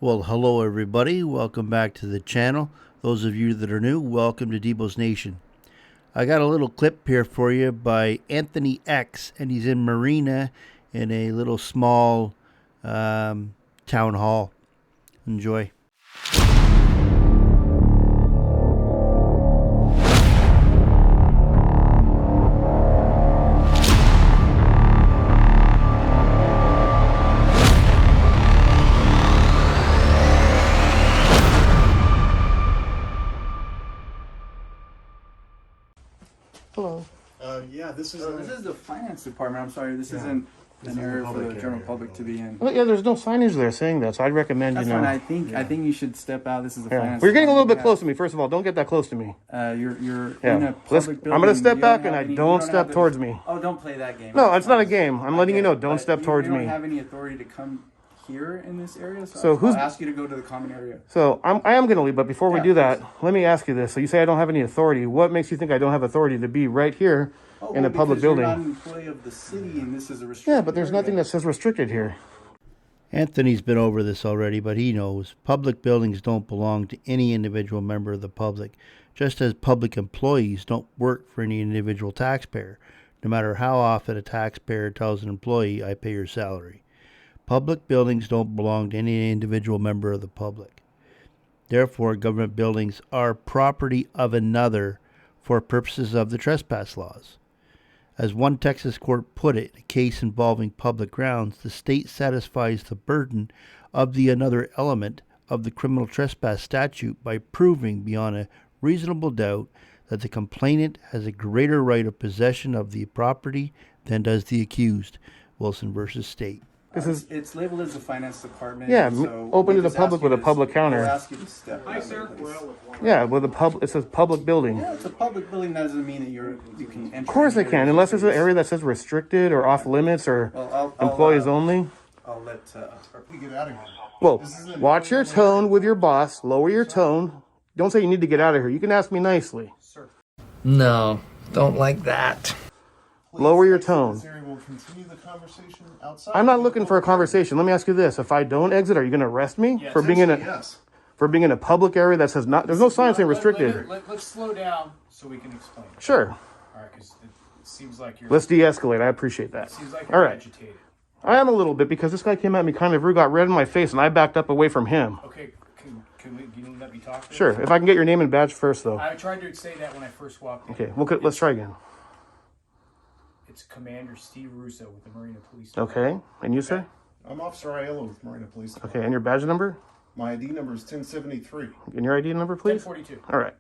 Well, hello everybody. Welcome back to the channel. Those of you that are new, welcome to Debos Nation. I got a little clip here for you by Anthony X, and he's in Marina in a little small town hall. Enjoy. Hello. Yeah, this is. This is the finance department. I'm sorry, this isn't an area for the general public to be in. Well, yeah, there's no signage there saying that, so I'd recommend That's you know. fine. I think you should step out. This is the finance. Well, you're getting a little bit department. close to me. First of all, don't get that close to me. You're Yeah. in a public building. I'm gonna step You back don't and have I any- don't you step have towards any- me. Oh, don't play that game. No, it's not a game. I'm letting you know. Don't But step towards you me. don't have any authority to come here in this area, So I'll ask you to go to the common area. So I am gonna leave, but before we Yeah, do that, let me ask you this. So you say I don't have any authority. What makes you think I don't have authority to be right here in a public building? You're not an employee of the city, and this is a restricted Yeah, but there's area. nothing that says restricted here. Anthony's been over this already, but he knows public buildings don't belong to any individual member of the public, just as public employees don't work for any individual taxpayer, no matter how often a taxpayer tells an employee, I pay your salary. Public buildings don't belong to any individual member of the public. Therefore, government buildings are property of another for purposes of the trespass laws. As one Texas court put it, in a case involving public grounds, the state satisfies the burden of the another element of the criminal trespass statute by proving beyond a reasonable doubt that the complainant has a greater right of possession of the property than does the accused. Wilson versus State. It's labeled as the finance department. Yeah, so open to we'll the just public ask you with a to- public counter. We'll ask you to step out, please. Yeah, with it says public building. Yeah, it's a public building. That doesn't mean that you can enter. Of course I can, unless there's an area that says restricted or off limits or Well, employees only. I'll let. We get out of here. Well, watch your tone with your boss. Lower your tone. Don't say you need to get out of here. You can ask me nicely. No, don't like that. Lower your tone. This area will continue the conversation outside. I'm not looking for a conversation. Let me ask you this: if I don't exit, are you going to arrest me for being in a Yes. public area that says not? There's no sign saying restricted. Let's slow down so we can explain. Sure. All right, because it seems like you're. Let's de-escalate. I appreciate that. Seems like All you're right. agitated. I am a little bit because this guy came at me kind of rude, got red in my face, and I backed up away from him. Okay, can you let me talk? first? Sure. If I can get your name and badge first, though. I tried to say that when I first walked in. Okay. Well, let's try again. It's Commander Steve Russo with the Marina Police Department. Okay. And you, sir? I'm Officer Aiello with Marina Police Department. Okay. And your badge number? My ID number is 1073. And your ID number, please? 1042. All right.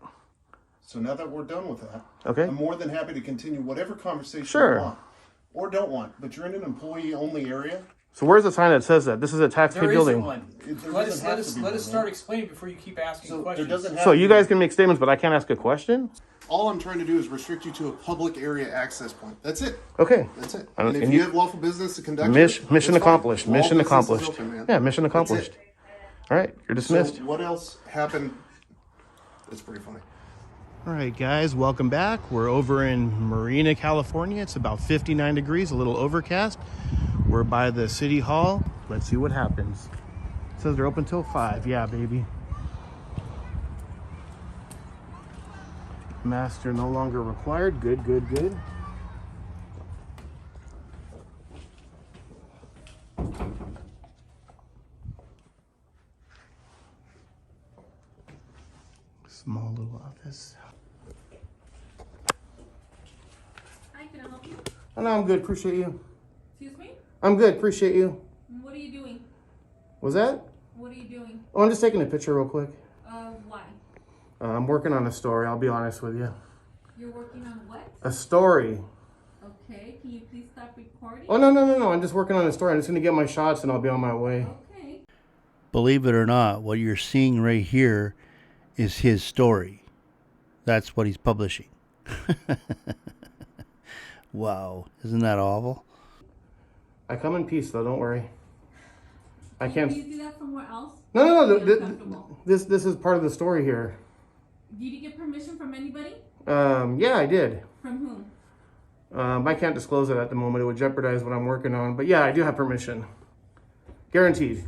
So now that we're done with that, Okay. I'm more than happy to continue whatever conversation Sure. you want. Or don't want, but you're in an employee-only area. So where's the sign that says that? This is a taxpayer There building. isn't one. There Let doesn't us have to be let us one, start right? explaining before you keep asking So there questions. doesn't have So to you be- guys can make statements, but I can't ask a question? All I'm trying to do is restrict you to a public area access point. That's it. Okay. That's it. I don't- And if and you you- have lawful business to conduct, Mission that's fine. accomplished. All Mission business is accomplished. open, man. Yeah, mission That's accomplished. it. All right. You're dismissed. So what else happened? It's pretty funny. All right, guys, welcome back. We're over in Marina, California. It's about 59 degrees, a little overcast. We're by the city hall. Let's see what happens. It says they're open till 5. Yeah, baby. Master no longer required. Good, good, good. Small little office. Hi, can I help you? Oh, no, I'm good. Appreciate you. Excuse me? I'm good. Appreciate you. What are you doing? Was that? What are you doing? Oh, I'm just taking a picture real quick. Why? I'm working on a story. I'll be honest with you. You're working on what? A story. Okay, can you please stop recording? Oh, no. I'm just working on a story. I'm just going to get my shots and I'll be on my way. Okay. Believe it or not, what you're seeing right here is his story. That's what he's publishing. Wow, isn't that awful? I come in peace, though. Don't worry. I can't. Can you do that somewhere else? No. You're uncomfortable. This is part of the story here. Did you get permission from anybody? Yeah, I did. From whom? I can't disclose it at the moment. It would jeopardize what I'm working on. But yeah, I do have permission. Guaranteed.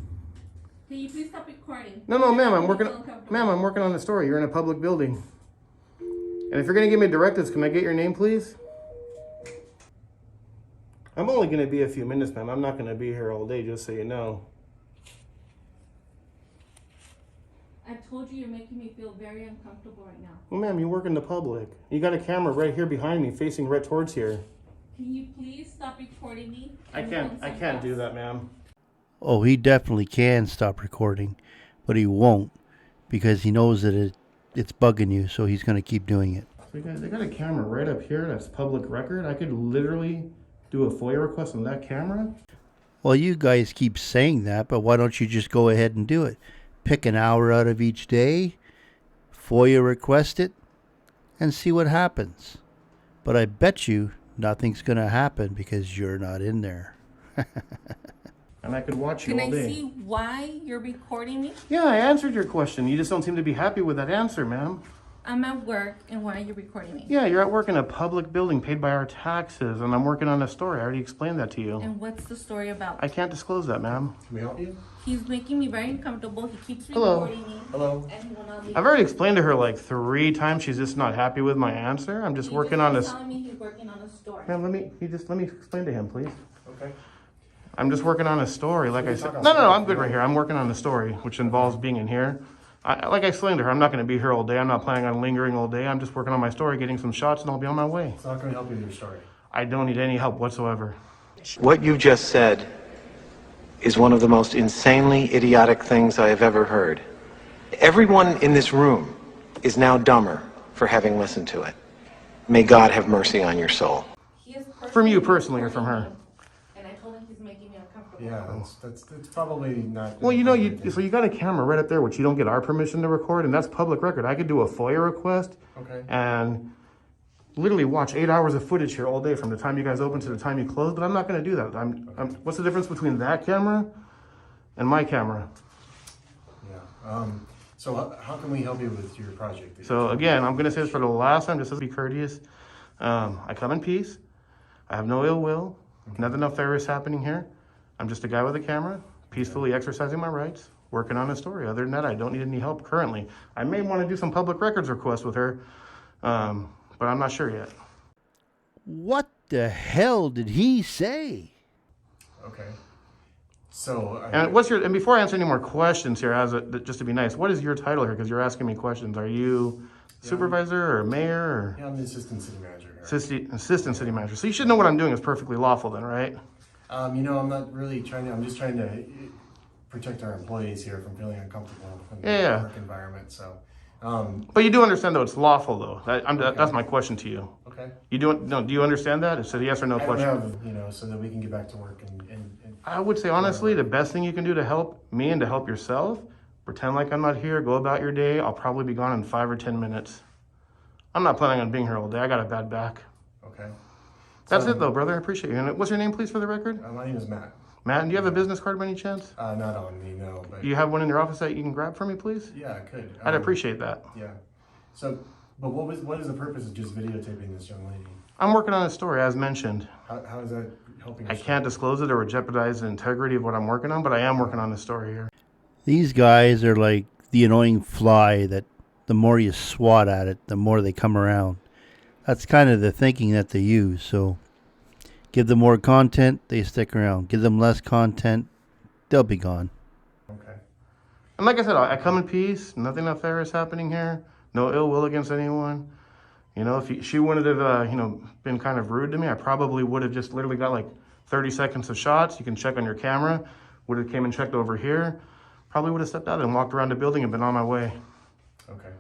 Can you please stop recording? No, ma'am, I'm I working. feel uncomfortable. Ma'am, I'm working on the story. You're in a public building. And if you're gonna give me directives, can I get your name, please? I'm only gonna be a few minutes, ma'am. I'm not gonna be here all day, just so you know. I told you you're making me feel very uncomfortable right now. Well, ma'am, you work in the public. You got a camera right here behind me, facing right towards here. Can you please stop recording me? I can't do that, ma'am. Oh, he definitely can stop recording, but he won't because he knows that it's bugging you, so he's going to keep doing it. So they got a camera right up here. That's public record. I could literally do a FOIA request on that camera. Well, you guys keep saying that, but why don't you just go ahead and do it? Pick an hour out of each day, FOIA request it, and see what happens. But I bet you nothing's going to happen because you're not in there. And I could watch you Can all I day. see why you're recording me? Yeah, I answered your question. You just don't seem to be happy with that answer, ma'am. I'm at work, and why are you recording me? Yeah, you're at work in a public building paid by our taxes, and I'm working on a story. I already explained that to you. And what's the story about? I can't disclose that, ma'am. Can we help you? He's making me very uncomfortable. He keeps Hello. recording me. Hello. And he will not leave. I've already explained to her like 3 times. She's just not happy with my answer. I'm just He working just on keeps this. telling me he's working on a story. Ma'am, let me explain to him, please. Okay. I'm just working on a story, like I said. No, I'm good right here. I'm working on a story, which involves being in here. Like I explained to her, I'm not going to be here all day. I'm not planning on lingering all day. I'm just working on my story, getting some shots, and I'll be on my way. It's not going to help you with your story. I don't need any help whatsoever. What you just said is one of the most insanely idiotic things I have ever heard. Everyone in this room is now dumber for having listened to it. May God have mercy on your soul. He is From you personally or from her? And I told him he's making me uncomfortable. Yeah, that's probably not. Well, you know, so you got a camera right up there, which you don't get our permission to record, and that's public record. I could do a FOIA request Okay. and literally watch 8 hours of footage here all day from the time you guys open to the time you close, but I'm not going to do that. What's the difference between that camera and my camera? Yeah. So how can we help you with your project? So again, I'm going to say this for the last time, just to be courteous. I come in peace. I have no ill will. Nothing nefarious happening here. I'm just a guy with a camera, peacefully exercising my rights, working on a story. Other than that, I don't need any help currently. I may want to do some public records requests with her, but I'm not sure yet. What the hell did he say? Okay. So. And and before I answer any more questions here, just to be nice, what is your title here? Because you're asking me questions. Are you supervisor or mayor or Yeah, I'm the assistant city manager here. assistant city manager? So you should know what I'm doing is perfectly lawful then, right? I'm not really I'm just trying to protect our employees here from feeling uncomfortable in the Yeah. work environment. So. But you do understand though it's lawful though. That's my question to you. Okay. Do you understand that? It's a yes or no I don't question. have, so that we can get back to work and I would say honestly, the best thing you can do to help me and to help yourself, pretend like I'm not here, go about your day. I'll probably be gone in 5 or 10 minutes. I'm not planning on being here all day. I got a bad back. Okay. That's it though, brother. I appreciate you. And what's your name, please, for the record? My name is Matt. Matt, do you have a business card by any chance? Not on me, no. But Do you have one in your office that you can grab for me, please? yeah, I could. I'd appreciate that. Yeah. So, but what is the purpose of just videotaping this young lady? I'm working on a story, as mentioned. How is that helping? I can't disclose it or would jeopardize the integrity of what I'm working on, but I am working on a story here. These guys are like the annoying fly that the more you swat at it, the more they come around. That's kind of the thinking that they use. So give them more content, they stick around. Give them less content, they'll be gone. Okay. And like I said, I come in peace. Nothing nefarious happening here. No ill will against anyone. You know, if she wouldn't have, been kind of rude to me, I probably would have just literally got like 30 seconds of shots. You can check on your camera. Would have came and checked over here. Probably would have stepped out and walked around the building and been on my way. Okay.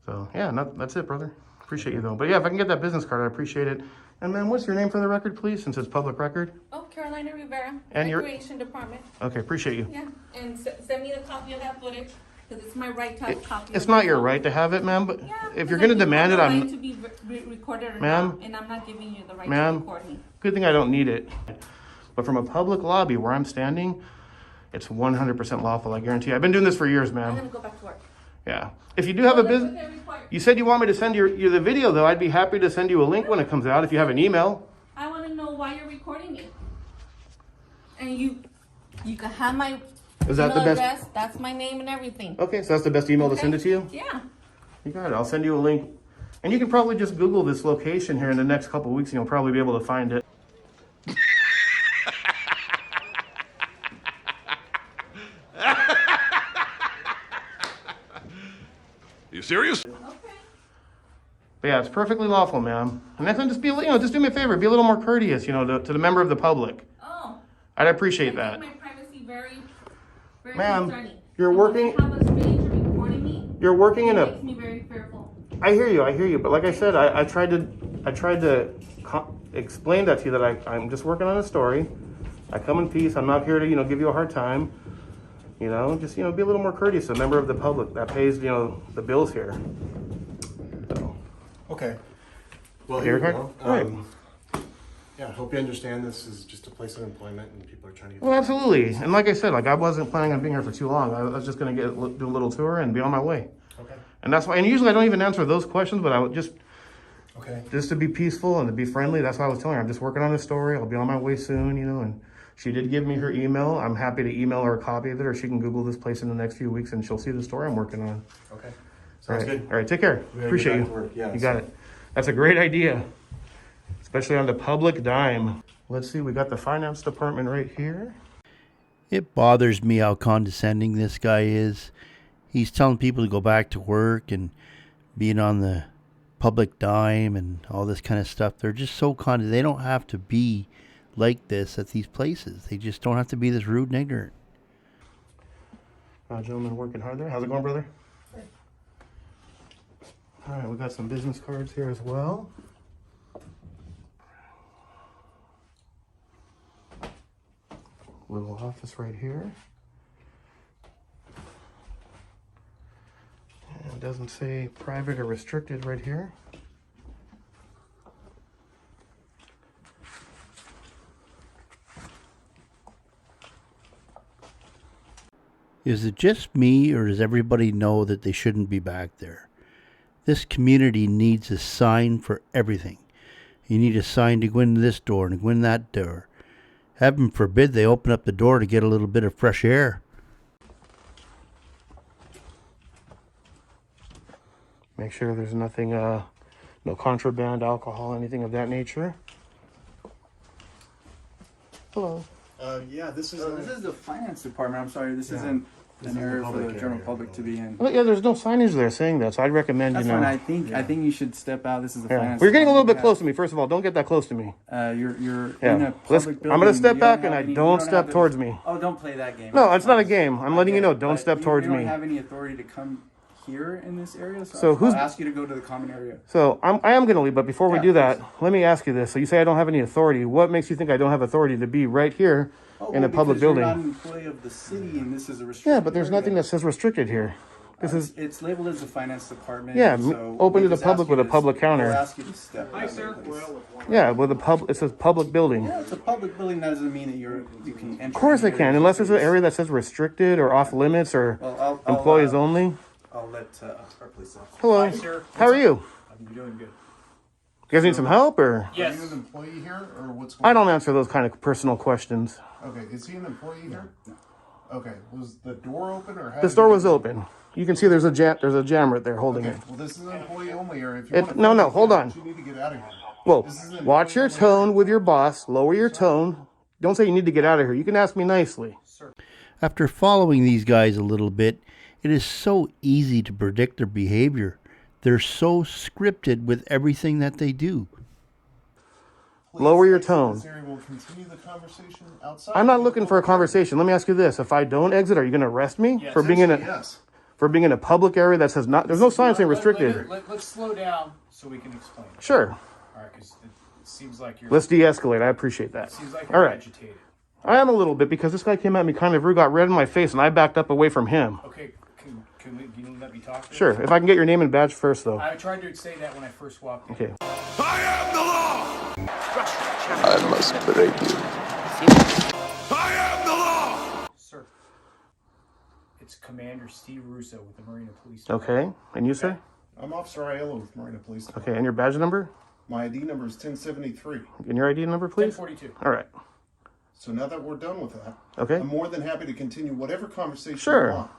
So yeah, that's it, brother. Appreciate you though. But yeah, if I can get that business card, I appreciate it. And man, what's your name for the record, please, since it's public record? Oh, Carolina Rivera, And your- Recreation Department. Okay, appreciate you. Yeah, and send me the copy of that footage, because it's my right to have a copy. It's of not it. your right to have it, ma'am, but Yeah, if you're because going to I demand it, have the I'm... right to be recorded or Ma'am? not, and I'm not giving you the right Ma'am? to record me. Good thing I don't need it. But from a public lobby where I'm standing, it's 100% lawful, I guarantee you. I've been doing this for years, I'm ma'am. gonna go back to work. Yeah. If you do have a Well, that's business... what they're required. You said you want me to send you the video, though. I'd be happy to send you a link when it comes out if you have an email. I want to know why you're recording me. And you can have my Is that the Email best? address, that's my name and everything. Okay, so that's the best email to send it to you? Yeah. You got it. I'll send you a link. And you can probably just Google this location here in the next couple of weeks and you'll probably be able to find it. You serious? Okay. But yeah, it's perfectly lawful, ma'am. And next time, just be, just do me a favor, be a little more courteous, to the member of the public. Oh. I'd appreciate I that. take my privacy very, very Ma'am, concerning. you're And working- when you have a stranger recording me, You're working in it a. makes me very fearful. I hear you. But like I said, I tried to explain that to you that I'm just working on a story. I come in peace. I'm not here to give you a hard time. Just be a little more courteous. A member of the public that pays the bills here. So. Okay. Well, Here, here we go. right. Yeah, I hope you understand this is just a place of employment and people are trying to get. Well, absolutely. And like I said, I wasn't planning on being here for too long. I was just gonna do a little tour and be on my way. Okay. And that's why. And usually I don't even answer those questions, but I would just to be peaceful and to be friendly. That's why I was telling her I'm just working on a story. I'll be on my way soon, And she did give me her email. I'm happy to email her a copy of it, or she can Google this place in the next few weeks, and she'll see the story I'm working on. Okay. All Sounds right. good. All right. Take care. We gotta Appreciate get you. back to work. Yeah, you got it. That's a great idea, especially on the public dime. Let's see. We got the finance department right here. It bothers me how condescending this guy is. He's telling people to go back to work and being on the public dime and all this kind of stuff. They're just so they don't have to be like this at these places. They just don't have to be this rude and ignorant. Gentleman working hard there. How's it going, brother? All right, we got some business cards here as well. Little office right here. And it doesn't say private or restricted right here. Is it just me, or does everybody know that they shouldn't be back there? This community needs a sign for everything. You need a sign to go in this door and go in that door. Heaven forbid they open up the door to get a little bit of fresh air. Make sure there's nothing, no contraband, alcohol, anything of that nature. Hello. Yeah, this is. So this is the finance department. I'm sorry, this isn't an area for the general public to be in. Well, yeah, there's no signage there saying that, so I'd recommend That's fine. I think you should step out. This is the finance. Well, you're getting a little bit department. close to me. First of all, don't get that close to me. You're Yeah. in a public building. I'm gonna step You back don't and have I any- don't you step have towards the- me. Oh, don't play that game. No, it's not a game. I'm letting you know. Don't But step towards you me. don't have any authority to come here in this area, So I'll who's- ask you to go to the common area. So I am going to leave, but before we Yeah, do that, please. let me ask you this. So you say I don't have any authority. What makes you think I don't have authority to be right here in a public because building? You're not an employee of the city, and this is a restricted Yeah, but there's area. nothing that says restricted here. This is It's labeled as the finance department. Yeah, so open we to the just public ask you with a to- public counter. We'll ask you to step Hi, out sir. of this. yeah, with a it says public building. Yeah, it's a public building. That doesn't mean that you can enter. Of course I here. can, unless there's an area that says restricted or off limits or Well, employees only. I'll let our police officer. Hello. Hi, sir. How are you? I'm doing good. You guys need some help or? Yes. Are you an employee here, or what's going I don't answer those kind of personal questions. on? Okay, is he an employee here? No. Okay, was the door open, or how The did door you- was open. You can see there's a jam right there holding Okay, it. well, this is an employee only area. If you It- want no, no, hold on. You need to get out of here. Whoa, This is an watch your employee only tone with your boss. Lower your tone. Don't say you need to get out of here. You can ask me nicely. After following these guys a little bit, it is so easy to predict their behavior. They're so scripted with everything that they do. Please Lower your exit tone. This area. We'll continue the conversation outside. I'm not looking for a conversation. Let me ask you this. If I don't exit, are you going to arrest me Yes. for being in a Yes. public area that says not, there's no sign saying restricted. Let's slow down so we can explain. Sure. All right, because it seems like you're. Let's de-escalate. I appreciate that. Seems like All you're right. agitated. I am a little bit because this guy came at me kind of rude, got red in my face, and I backed up away from him. Okay, can you let me talk? To Sure. If I can get your name and badge first, though. I tried to say that when I first walked in. Okay. I am the law! I must break you. I am the law! Sir, it's Commander Steve Russo with the Marina Police Department. Okay. And you, sir? I'm Officer Aiello with Marina Police Department. Okay. And your badge number? My ID number is 1073. And your ID number, please? 1042. All right. So now that we're done with that, Okay. I'm more than happy to continue whatever conversation Sure. you want.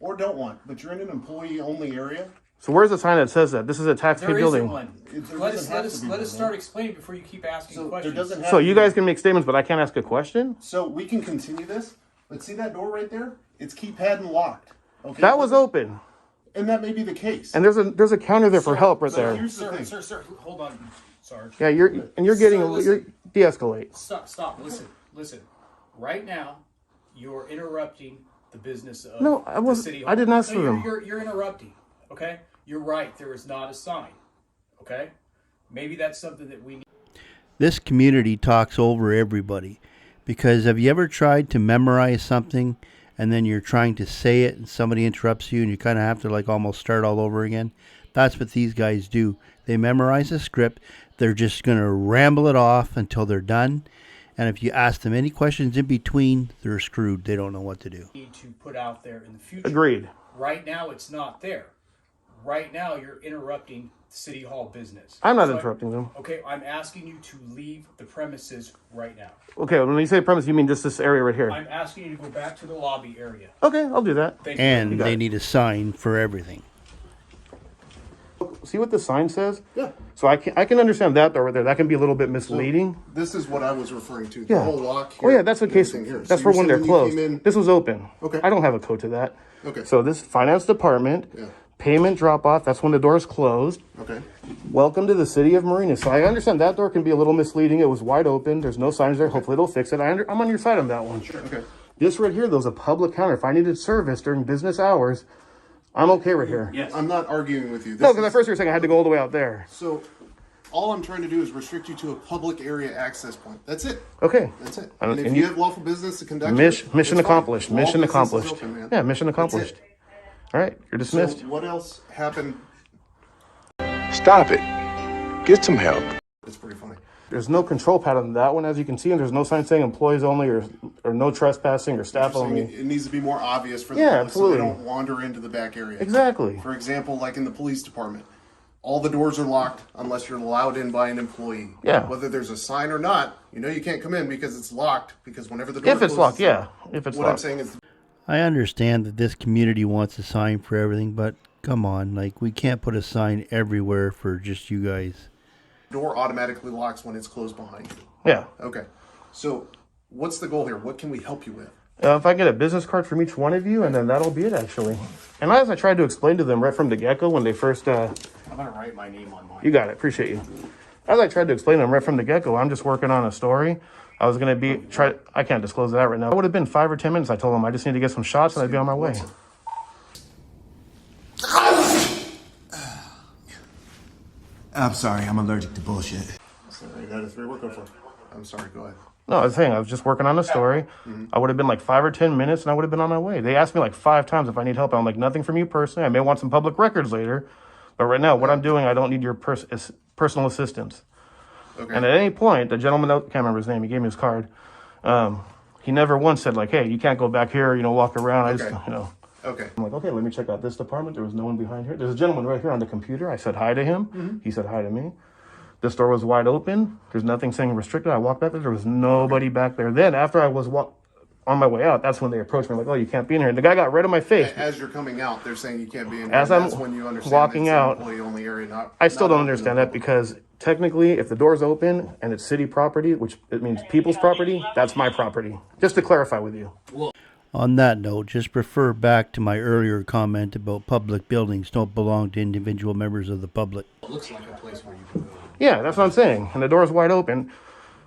Or don't want. But you're in an employee-only area. So where's the sign that says that? This is a taxpayer There building. isn't one. There Let doesn't us have to be let one, us start man. explaining before you keep asking So questions. there doesn't have So to you be guys can make statements, but I can't ask a question? So we can continue this. But see that door right there? It's keypad and locked. Okay. That was open. And that may be the case. And there's a counter there for help right so there. here's the thing. Sir, hold on, Sarge. Yeah, you're getting Sir, listen. you're de-escalate. Stop. Listen. Right now, you're interrupting the business of No, I the wasn't- city I didn't ask hall. for No, them. You're interrupting. Okay, you're right. There is not a sign. Okay, maybe that's something that we need. This community talks over everybody, because have you ever tried to memorize something and then you're trying to say it and somebody interrupts you and you kind of have to like almost start all over again? That's what these guys do. They memorize a script. They're just going to ramble it off until they're done. And if you ask them any questions in between, they're screwed. They don't know what to do. Need to put out there in the future. Agreed. Right now, it's not there. Right now, you're interrupting City Hall business. I'm not So interrupting them. Okay, I'm asking you to leave the premises right now. Okay, when you say premise, you mean just this area right here? I'm asking you to go back to the lobby area. Okay, I'll do that. Thank you. And got they it. need a sign for everything. See what the sign says? Yeah. So I can understand that though right there. That can be a little bit misleading. This is what I was referring to. Yeah. The whole lock Oh here. yeah, that's the and case. everything here. That's So for you're when they're saying closed. you came in- This was open. Okay. I don't have a code to that. Okay. So this finance department, Yeah. payment drop off. That's when the door is closed. Okay. Welcome to the city of Marina. So I understand that door can be a little misleading. It was wide open. There's no signs there. Hopefully they'll fix it. I'm on your side on that one. Okay. This right here, though, is a public counter. If I needed service during business hours, I'm okay right here. Yes. I'm not arguing with you. This No, because is- at first you were saying I had to go all the way out there. So, all I'm trying to do is restrict you to a public area access point. That's it. Okay. That's it. And- And if and you you- have lawful business to conduct, Mission it's fine. accomplished. All Mission business is accomplished. open, man. Yeah, mission That's accomplished. it. All right, you're dismissed. So what else happened? Stop it. Get some help. It's pretty funny. There's no control pad on that one, as you can see, and there's no sign saying employees only or no trespassing or staff You're saying only. it needs to be more obvious for the Yeah, public absolutely. so they don't wander into the back area. Exactly. For example, like in the police department, all the doors are locked unless you're allowed in by an employee. Yeah. Whether there's a sign or not, you know you can't come in because it's locked. Because whenever the door If it's closes, locked, yeah. If it's what I'm locked. saying is, I understand that this community wants a sign for everything, but come on, like we can't put a sign everywhere for just you guys. the door automatically locks when it's closed behind you. Yeah. Okay. So what's the goal here? What can we help you with? If I get a business card from each one of you, and then that'll be it, actually. And as I tried to explain to them right from the get-go when they first... I'm gonna write my name on mine. You got it. Appreciate you. As I tried to explain to them right from the get-go, I'm just working on a story. I was going to I can't disclose that right now. It would have been 5 or 10 minutes. I told them I just need to get some shots and I'd be on my way. I'm sorry, I'm allergic to bullshit. Sorry, that is very working for. I'm sorry, go ahead. No, I was saying I was just working on a story. I would have been like 5 or 10 minutes and I would have been on my way. They asked me like 5 times if I need help. I'm like, nothing from you personally. I may want some public records later. But right now, what I'm doing, I don't need your personal assistance. Okay. And at any point, the gentleman, I can't remember his name, he gave me his card. He never once said like, hey, you can't go back here, walk around. I just, Okay. I'm like, okay, let me check out this department. There was no one behind here. There's a gentleman right here on the computer. I said hi to him. He said hi to me. This door was wide open. There's nothing saying restricted. I walked back there. There was nobody back there. Then after I was on my way out, that's when they approached me like, oh, you can't be in here. And the guy got red in my face. As you're coming out, they're saying you can't be in here. As and I'm that's when you understand walking it's an out, employee-only area, I still not don't open to understand the that public. because technically if the door's open and it's city property, which it means people's property, that's my property. Just to clarify with you. On that note, just refer back to my earlier comment about public buildings don't belong to individual members of the public. It looks like a place where you can go. Yeah, that's what I'm saying. And the door's wide open.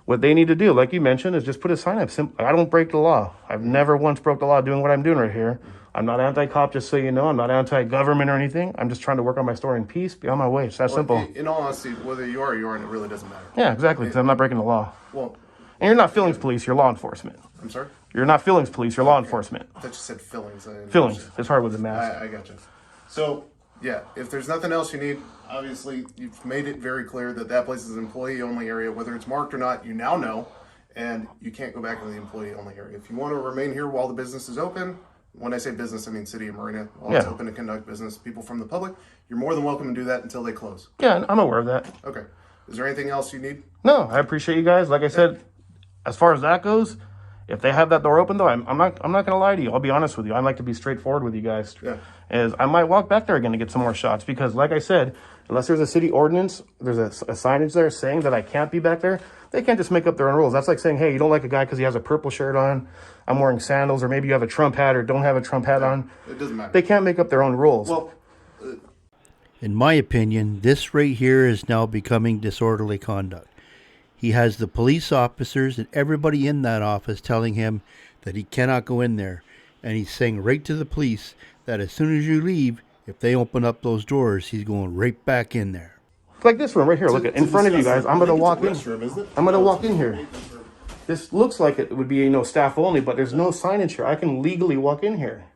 What they need to do, like you mentioned, is just put a sign up. I don't break the law. I've never once broke the law doing what I'm doing right here. I'm not anti-cop, just so you know. I'm not anti-government or anything. I'm just trying to work on my story in peace, be on my way. It's that simple. In all honesty, whether you are or you aren't, it really doesn't matter. Yeah, exactly, because I'm not breaking the law. Well, And you're not feelings police, you're law enforcement. I'm sorry? You're not feelings police, you're law enforcement. I thought you said fillings. Feelings. It's hard with the mask. I got you. So, yeah, if there's nothing else you need, obviously you've made it very clear that that place is an employee-only area. Whether it's marked or not, you now know, and you can't go back into the employee-only area. If you want to remain here while the business is open, when I say business, I mean City of Marina, while it's Yeah. open to conduct business, people from the public, you're more than welcome to do that until they close. Yeah, I'm aware of that. Okay. Is there anything else you need? No, I appreciate you guys. Like I said, as far as that goes, If they have that door open, though, I'm not going to lie to you. I'll be honest with you. I like to be straightforward with you guys. Yeah. As I might walk back there again to get some more shots because, like I said, unless there's a city ordinance, there's a signage there saying that I can't be back there. They can't just make up their own rules. That's like saying, hey, you don't like a guy because he has a purple shirt on. I'm wearing sandals, or maybe you have a Trump hat or don't have a Trump hat on. It doesn't matter. They can't make up their own rules. Well, In my opinion, this right here is now becoming disorderly conduct. He has the police officers and everybody in that office telling him that he cannot go in there. And he's saying right to the police that as soon as you leave, if they open up those doors, he's going right back in there. Like this one right here. Look, in front of you guys. I'm going to walk in. Restroom, I'm going to walk in here. This looks like it would be, staff only, but there's no signage here. I can legally walk in here.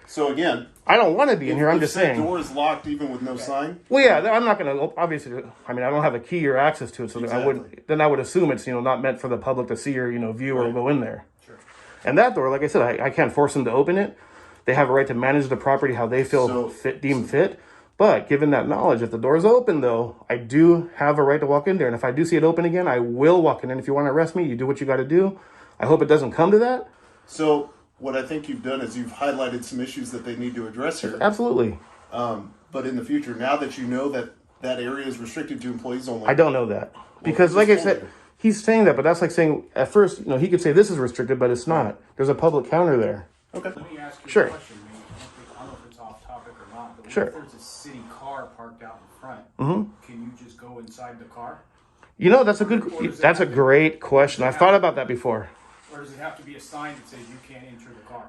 So again, I don't want to be in here. I'm just saying. The door is locked even with no sign. Well, yeah, I'm not going to, obviously, I mean, I don't have a key or access to it, so I would assume it's, not meant for the public to see or, view or go in there. Sure. And that door, like I said, I can't force them to open it. They have a right to manage the property how they feel deem fit. But given that knowledge, if the door's open, though, I do have a right to walk in there. And if I do see it open again, I will walk in. And if you want to arrest me, you do what you got to do. I hope it doesn't come to that. So what I think you've done is you've highlighted some issues that they need to address here. Absolutely. But in the future, now that you know that that area is restricted to employees only. I don't know that. Because like I said, he's saying that, but that's like saying, at first, he could say this is restricted, but it's not. There's a public counter there. Okay. Let me ask you Sure. a question. I don't know if it's off topic or not, but Sure. if there's a city car parked out in front, can you just go inside the car? That's a great question. I've thought about that before. Or does it have to be a sign that says you can't enter the car?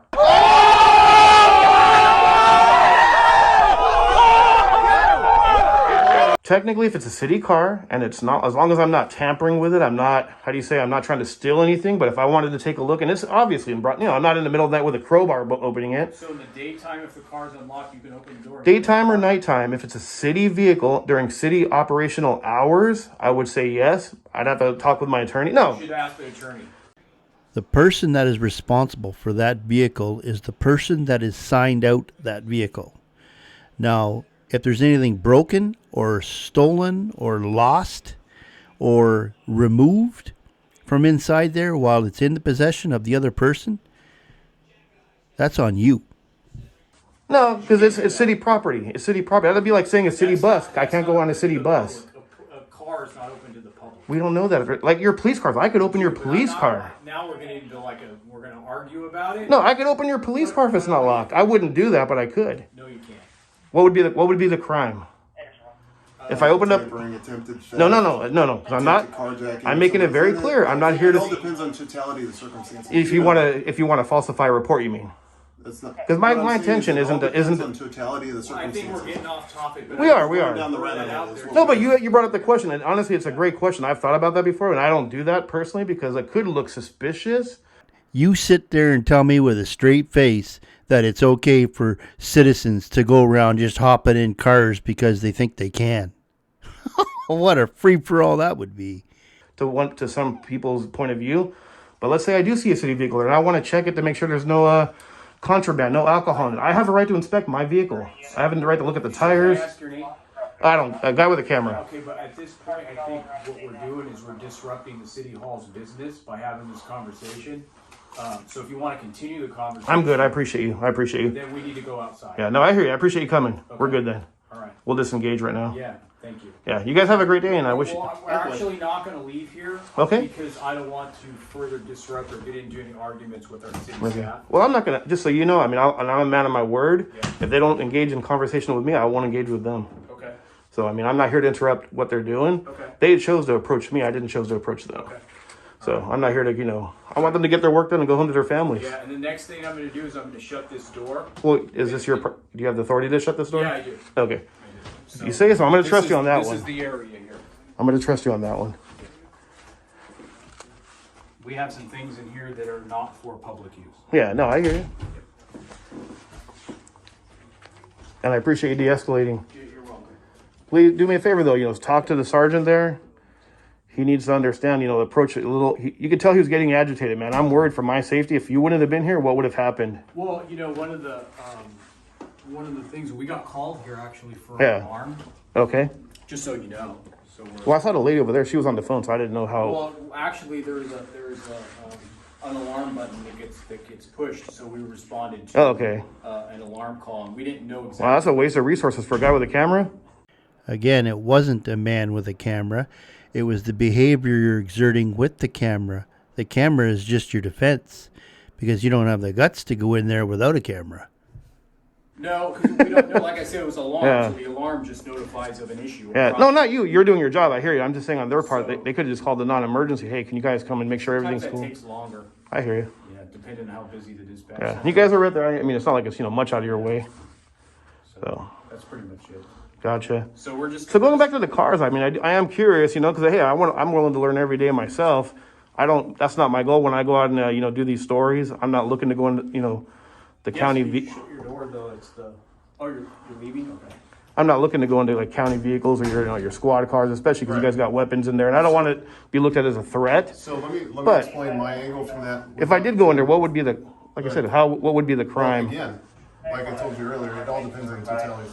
Technically, if it's a city car and it's not, as long as I'm not tampering with it, I'm not trying to steal anything. But if I wanted to take a look, and it's obviously I'm not in the middle of that with a crowbar opening it. So in the daytime, if the car's unlocked, you can open the door? Daytime or nighttime, if it's a city vehicle during city operational hours, I would say yes. I'd have to talk with my attorney. No. You should ask the attorney. The person that is responsible for that vehicle is the person that is signed out that vehicle. Now, if there's anything broken or stolen or lost or removed from inside there while it's in the possession of the other person, that's on you. No, because it's city property. It's city property. That'd be like saying a city bus. I can't go on a city bus. A car is not open to the public. We don't know that. Like your police cars. I could open your police car. Now we're getting into we're going to argue about it? No, I could open your police car if it's not locked. I wouldn't do that, but I could. No, you can't. What would be the crime? If I opened up, attempted theft, no. I'm not. I'm making it very clear. I'm not here It all to. depends on totality of the circumstances. If you want to falsify a report, you mean? Because my intention isn't on totality of the circumstances. I think we're getting off topic. But We are. Down the rabbit hole is what No, we're but you brought up the question, and honestly, it's a great question. I've thought about that before, and I don't do that personally because it could look suspicious. You sit there and tell me with a straight face that it's okay for citizens to go around just hopping in cars because they think they can. What a free-for-all that would be. To some people's point of view. But let's say I do see a city vehicle and I want to check it to make sure there's no contraband, no alcohol in it. I have a right to inspect my vehicle. I have the right to look at the tires. Ask your name. I don't. A guy with a camera. Okay, but at this point, I think what we're doing is we're disrupting the city hall's business by having this conversation. So if you want to continue the conversation, I'm good. I appreciate you. Then we need to go outside. Yeah, no, I hear you. I appreciate you coming. Okay. We're good then. All right. We'll disengage right now. Yeah. Thank you. Yeah, you guys have a great day, and I wish. Well, we're actually not going to leave here. Okay. Because I don't want to further disrupt or get into any arguments with our city staff. Well, I'm not gonna. Just so you know, I mean, I'm a man of my word. Yeah. If they don't engage in conversation with me, I won't engage with them. Okay. So I mean, I'm not here to interrupt what they're doing. Okay. They chose to approach me. I didn't chose to approach them. Okay. So I'm not here to, I want them to get their work done and go home to their families. Yeah, and the next thing I'm going to do is I'm going to shut this door. Well, is this do you have the authority to shut this door? Yeah, I do. Okay. So You say so. I'm going to trust you on that This one. is the area here. I'm going to trust you on that one. We have some things in here that are not for public use. Yeah, no, I hear you. And I appreciate you de-escalating. You're welcome. Please do me a favor, though. Talk to the sergeant there. He needs to understand, approach it a little. You could tell he was getting agitated, man. I'm worried for my safety. If you wouldn't have been here, what would have happened? Well, one of the things we got called here actually for Yeah. an alarm. Okay. Just so you know. So Well, I saw the lady over there. She was on the phone, so I didn't know how. well, actually, there's a an alarm button that gets pushed, so we responded to Oh, okay. an alarm call, and we didn't know exactly. Wow, that's a waste of resources for a guy with a camera. Again, it wasn't a man with a camera. It was the behavior you're exerting with the camera. The camera is just your defense because you don't have the guts to go in there without a camera. No, because we don't know. Like I said, it was alarm, Yeah. so the alarm just notifies of an issue. Yeah, no, not you. You're doing your job. I hear you. I'm just saying on their part, they could have just called the non-emergency. Hey, can you guys come and make sure everything's Sometimes cool? that takes longer. I hear you. Yeah, depending on how busy the dispatch. Yeah, center you guys is. are right there. I mean, it's not like it's much out of your way. So That's pretty much it. gotcha. So we're just. So going back to the cars, I mean, I am curious, because hey, I'm willing to learn every day myself. That's not my goal when I go out and do these stories. I'm not looking to go into the county. Shut your door though. It's the. Oh, you're leaving. Okay. I'm not looking to go into like county vehicles or your squad cars, especially because you guys got weapons in there, and I don't want to be looked at as a threat. So let me But explain my angle from that. if I did go in there, what would be the like I said, what would be the crime? Well, again, like I told you earlier, it all depends on totality.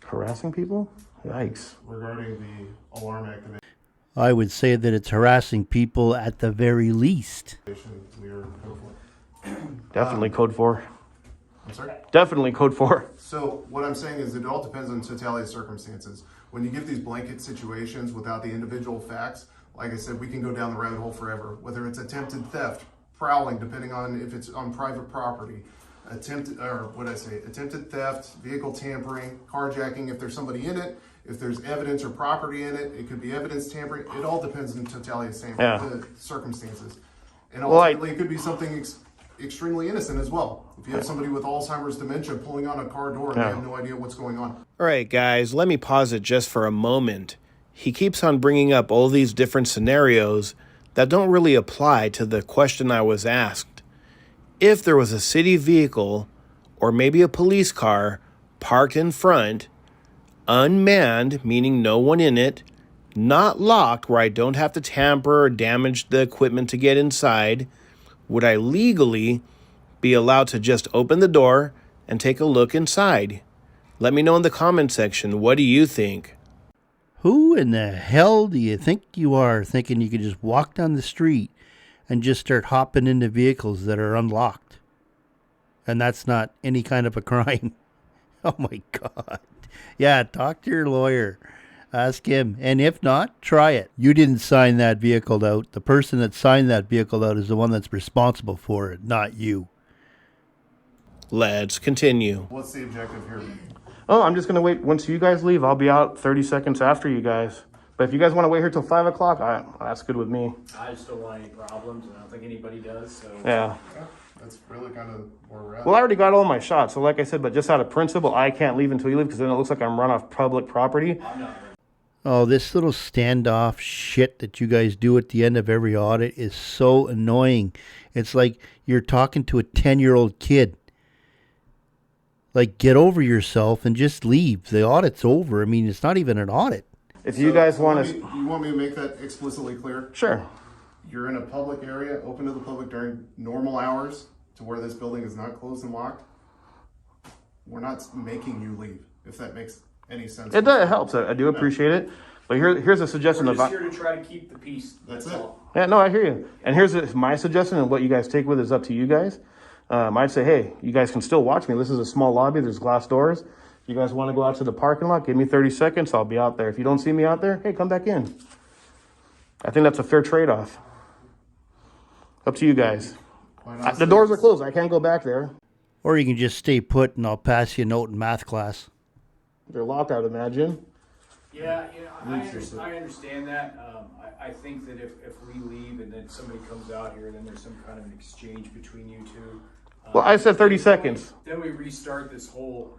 Harassing people? Yikes. Regarding the alarm activation, I would say that it's harassing people at the very least. we are code for. Definitely code 4. I'm sorry? Definitely code 4. So what I'm saying is it all depends on totality of circumstances. When you give these blanket situations without the individual facts, like I said, we can go down the rabbit hole forever. Whether it's attempted theft, prowling, depending on if it's on private property, attempted theft, vehicle tampering, carjacking, if there's somebody in it, if there's evidence or property in it, it could be evidence tampering. It all depends on totality of circumstances. And ultimately, it could be something extremely innocent as well. If you have somebody with Alzheimer's dementia pulling on a car door and they have no idea what's going on. All right, guys, let me pause it just for a moment. He keeps on bringing up all these different scenarios that don't really apply to the question I was asked. If there was a city vehicle or maybe a police car parked in front, unmanned, meaning no one in it, not locked where I don't have to tamper or damage the equipment to get inside, would I legally be allowed to just open the door and take a look inside? Let me know in the comment section. What do you think? Who in the hell do you think you are thinking you could just walk down the street and just start hopping into vehicles that are unlocked? And that's not any kind of a crime. Oh my God. Yeah, talk to your lawyer. Ask him. And if not, try it. You didn't sign that vehicle out. The person that signed that vehicle out is the one that's responsible for it, not you. Let's continue. What's the objective here? Oh, I'm just going to wait. Once you guys leave, I'll be out 30 seconds after you guys. But if you guys want to wait here till 5 o'clock, that's good with me. I just don't want any problems, and I don't think anybody does. So Yeah. That's really kind of where we're at. Well, I already got all my shots. So like I said, but just out of principle, I can't leave until you leave because then it looks like I'm run off public property. I'm not. Oh, this little standoff shit that you guys do at the end of every audit is so annoying. It's like you're talking to a 10-year-old kid. Like, get over yourself and just leave. The audit's over. I mean, it's not even an audit. If you guys want to... You want me to make that explicitly clear? Sure. You're in a public area, open to the public during normal hours, to where this building is not closed and locked. We're not making you leave, if that makes any sense. It does. It helps. I do appreciate it. But here's a suggestion. We're just here to try to keep the peace. That's it. all. Yeah, no, I hear you. And here's my suggestion, and what you guys take with is up to you guys. I'd say, hey, you guys can still watch me. This is a small lobby. There's glass doors. If you guys want to go out to the parking lot, give me 30 seconds. I'll be out there. If you don't see me out there, hey, come back in. I think that's a fair trade-off. Up to you guys. The doors are closed. I can't go back there. Or you can just stay put and I'll pass you a note in math class. They're locked, I'd imagine. Yeah, I understand that. I think that if we leave and then somebody comes out here, then there's some kind of an exchange between you two. Well, I said 30 seconds. Then we restart this whole,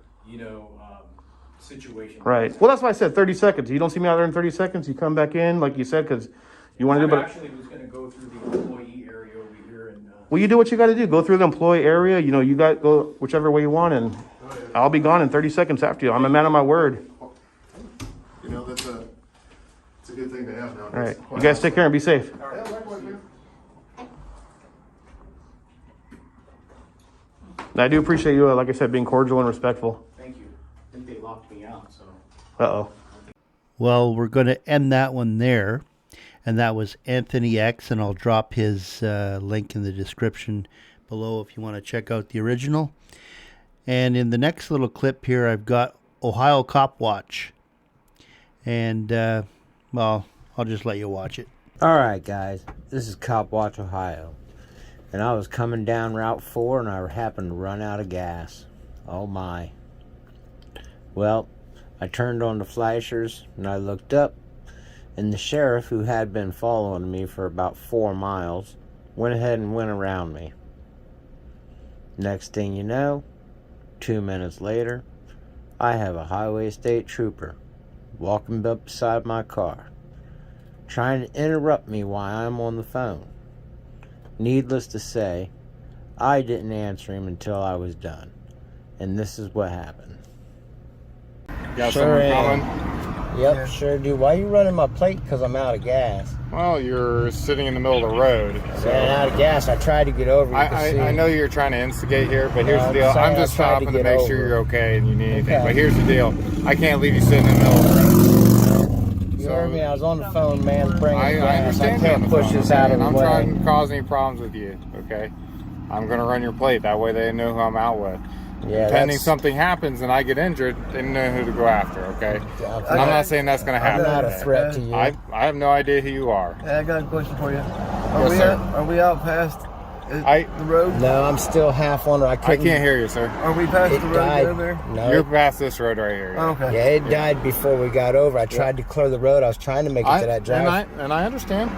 situation. Right. Well, that's why I said 30 seconds. You don't see me out there in 30 seconds, you come back in, like you said, because you want to do it. Actually was going to go through the employee area over here. And Well, you do what you got to do. Go through the employee area. You got to go whichever way you want, and I'll be gone in 30 seconds after you. I'm a man of my word. It's a good thing to have now. All right. You guys take care and be safe. I do appreciate you, like I said, being cordial and respectful. Thank you. I think they locked me out, so. Uh-oh. Well, we're going to end that one there. And that was Anthony X, and I'll drop his link in the description below if you want to check out the original. And in the next little clip here, I've got Ohio Cop Watch. And, well, I'll just let you watch it. Alright guys, this is Cop Watch Ohio. And I was coming down Route 4 and I happened to run out of gas. Oh my. Well, I turned on the flashers and I looked up, and the sheriff, who had been following me for about 4 miles, went ahead and went around me. Next thing you know, 2 minutes later, I have a highway state trooper walking up beside my car, trying to interrupt me while I'm on the phone. Needless to say, I didn't answer him until I was done. And this is what happened. Got Sure someone am. coming? Yep, sure do. Why are you running my plate? Because I'm out of gas. Well, you're sitting in the middle of the road. So. Ran out of gas. I tried to get over. I know you're trying to instigate here, but here's the deal. I'm just stopping to make sure you're okay and you need anything. Okay. But here's the deal. I can't leave you sitting in the middle of the road. You heard me. I was on the phone, man. Bringing I understand. I can't push this out of the I'm way. trying to cause any problems with you, okay? I'm going to run your plate. That way they know who I'm out with. Yeah, Pending something happens and I get injured, they know who to go after, okay? I'm not saying that's going to happen. I'm not a threat to you. I have no idea who you are. Hey, I got a question for you. Yes, sir. Are we out past the road? No, I'm still half on. I can't hear you, sir. Are we past the road over there? No. You're past this road right here. Oh, okay. Yeah, it died before we got over. I tried to clear the road. I was trying to make it to that drive. And I understand.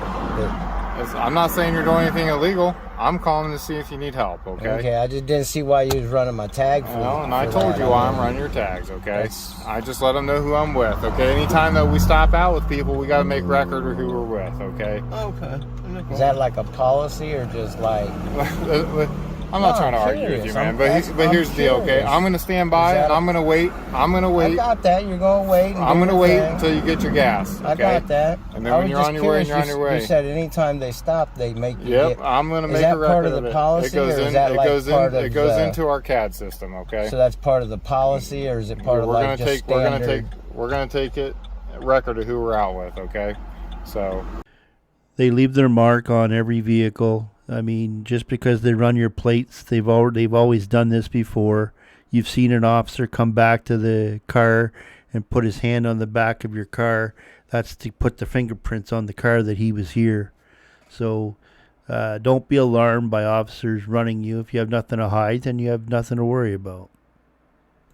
I'm not saying you're doing anything illegal. I'm calling to see if you need help, okay? Okay, I just didn't see why you was running my tag for Well, and I told you why I'm running your tags, okay? I just let them know who I'm with, okay? Anytime that we stop out with people, we got to make record of who we're with, okay? Okay. Is that like a policy or just like... I'm not trying to argue with you, man, but here's the deal, okay? I'm going to stand by and I'm going to wait. I got that. You're going to wait. I'm going to wait until you get your gas, okay? I got that. And then when you're on your way, you're on your way. You said anytime they stop, they make you Yep, get... I'm going to make a record part of of the it. policy, or is that like part of it goes the... into our CAD system, okay? So that's part of the policy, or is it part of like just standard... We're going to take it record of who we're out with, okay? So... They leave their mark on every vehicle. I mean, just because they run your plates, they've always done this before. You've seen an officer come back to the car and put his hand on the back of your car. That's to put the fingerprints on the car that he was here. So don't be alarmed by officers running you. If you have nothing to hide, then you have nothing to worry about.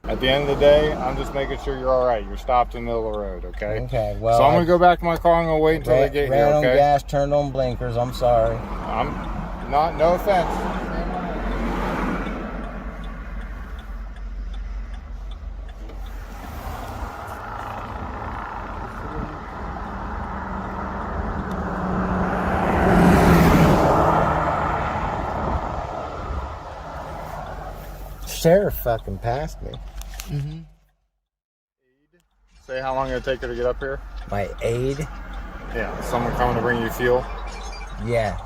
At the end of the day, I'm just making sure you're all right. You're stopped in the middle of the road, okay? Okay, well... So I'm going to go back to my car and I'm going to wait until they get here, okay? Ran on gas, turned on blinkers. I'm sorry. No offense. Sheriff fucking passed me. Mm-hmm. Say how long it'll take her to get up here? My aide? Yeah, someone coming to bring you fuel? Yeah,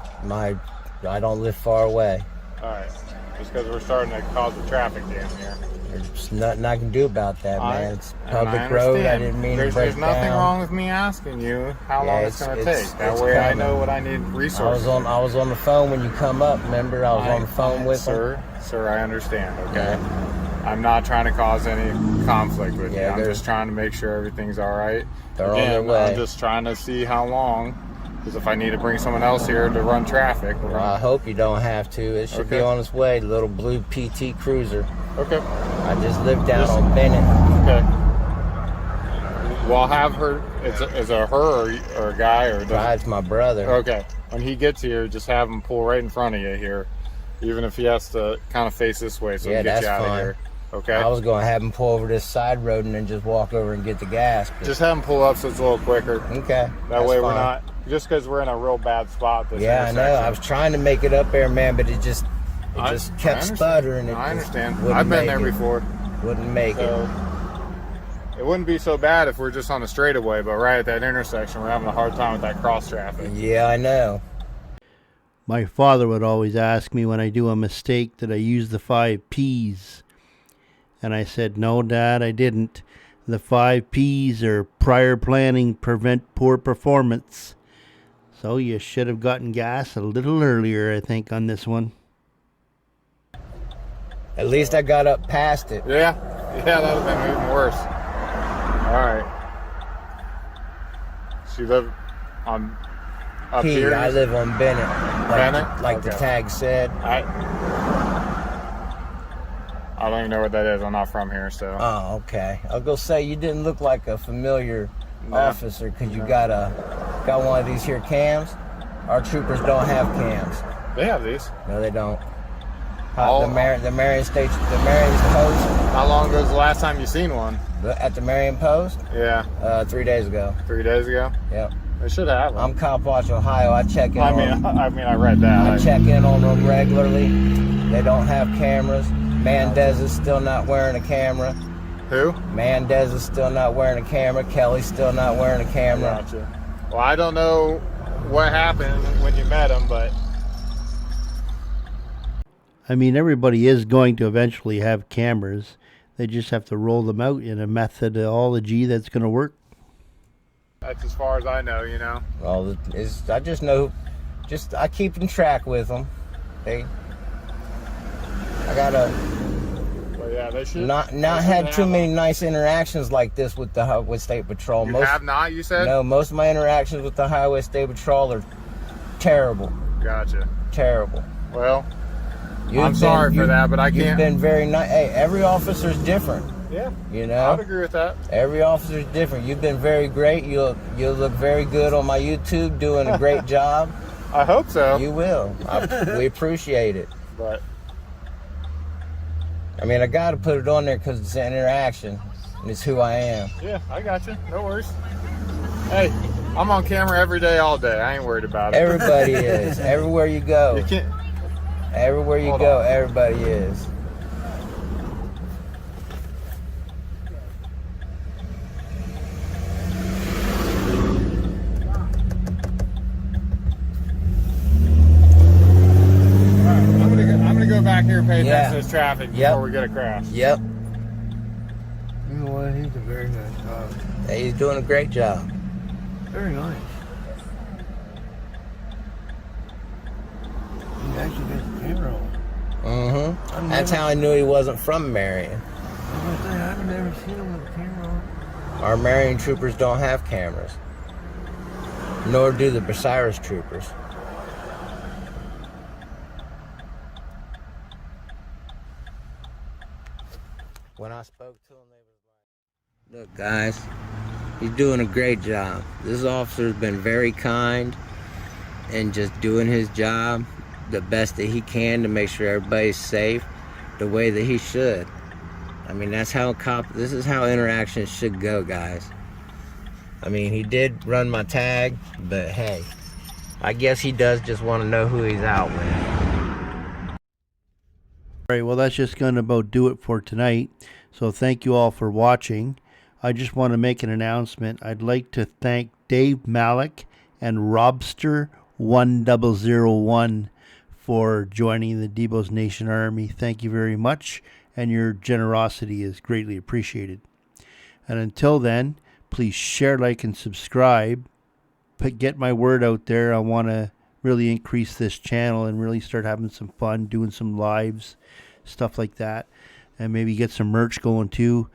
I don't live far away. Alright, just because we're starting to cause a traffic jam here. There's nothing I can do about that, man. It's And public road. I didn't mean to break There's nothing down. wrong with me asking you how long it's going to take. That way I know what I need resources. I was on the phone when you come up, remember? I was on the phone with Sir, I understand, okay? Yeah. I'm not trying to cause any conflict with you. I'm just trying to make sure everything's all right. They're on their way. I'm just trying to see how long, because if I need to bring someone else here to run traffic... I hope you don't have to. It should be on its way, the little blue PT Cruiser. Okay. I just live down on Bennett. Okay. Well, I'll have her... Is it her or a guy? Or Drives my brother. Okay. When he gets here, just have him pull right in front of you here. Even if he has to kind of face this way so he can get you out of here. Okay. I was going to have him pull over this side road and then just walk over and get the gas. Just have him pull up so it's a little quicker. Okay. That way we're not... Just because we're in a real bad spot. Yeah, I know. I was trying to make it up there, man, but it just kept sputtering. I understand. I've been there before. Wouldn't make it. It wouldn't be so bad if we're just on a straightaway, but right at that intersection, we're having a hard time with that cross traffic. Yeah, I know. My father would always ask me when I do a mistake that I use the 5 Ps. And I said, no, Dad, I didn't. The 5 P's are prior planning, prevent poor performance. So you should have gotten gas a little earlier, I think, on this one. At least I got up past it. Yeah, that would have been even worse. All right. So you live on up here? I live on Bennett. Like okay. the tag said. I don't even know what that is. I'm not from here, so. Oh, okay. I was gonna say you didn't look like a familiar officer because you got one of these here cams. Our troopers don't have cams. They have these. No, they don't. The Marion Post. How long ago was the last time you seen one? At the Marion Post? Yeah. 3 days ago. 3 days ago? Yep. They should have them. I'm Cop Watch Ohio. I check in. I read that. I check in on them regularly. They don't have cameras. Mendez is still not wearing a camera. Who? Mendez is still not wearing a camera. Kelly's still not wearing a camera. Gotcha. Well, I don't know what happened when you met him, but I mean, everybody is going to eventually have cameras. They just have to roll them out in a methodology that's going to work. that's as far as I know, you know. Well, I just know, I keep in track with them. I gotta. Well, yeah, they should. Not had too many nice interactions like this with State Patrol. You have not, you said? No, most of my interactions with the Highway State Patrol are terrible. Gotcha. Terrible. Well, I'm sorry for that, but I can't. You've been very nice. Hey, every officer's different. Yeah. You know? I would agree with that. Every officer's different. You've been very great. You'll look very good on my YouTube doing a great job. I hope so. You will. We appreciate it. But I mean, I got to put it on there because it's an interaction. And it's who I am. Yeah, I got you. No worries. Hey, I'm on camera every day, all day. I ain't worried about it. Everybody is. Everywhere you go. You can't. Everywhere you go, everybody is. I'm gonna go back here and pay attention to this traffic before we get a crash. Yep. You know what? He's a very nice job. Hey, he's doing a great job. Very nice. He actually got the camera on. Mm-hmm. That's how I knew he wasn't from Marion. I've never seen him with a camera on. Our Marion troopers don't have cameras. Nor do the Bucyrus troopers. When I spoke to him, they was like, look, guys, he's doing a great job. This officer's been very kind and just doing his job the best that he can to make sure everybody's safe the way that he should. I mean, this is how interactions should go, guys. I mean, he did run my tag, but hey, I guess he does just want to know who he's out with. All right, well, that's just going to about do it for tonight. So thank you all for watching. I just want to make an announcement. I'd like to thank Dave Malik and Robster1001 for joining the Debos Nation Army. Thank you very much, and your generosity is greatly appreciated. And until then, please share, like, and subscribe. Get my word out there. I want to really increase this channel and really start having some fun, doing some lives, stuff like that, and maybe get some merch going too.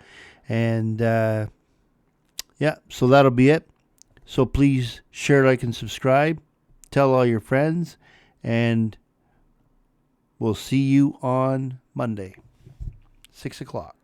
And yeah, so that'll be it. So please share, like, and subscribe. Tell all your friends, and we'll see you on Monday, 6 o'clock.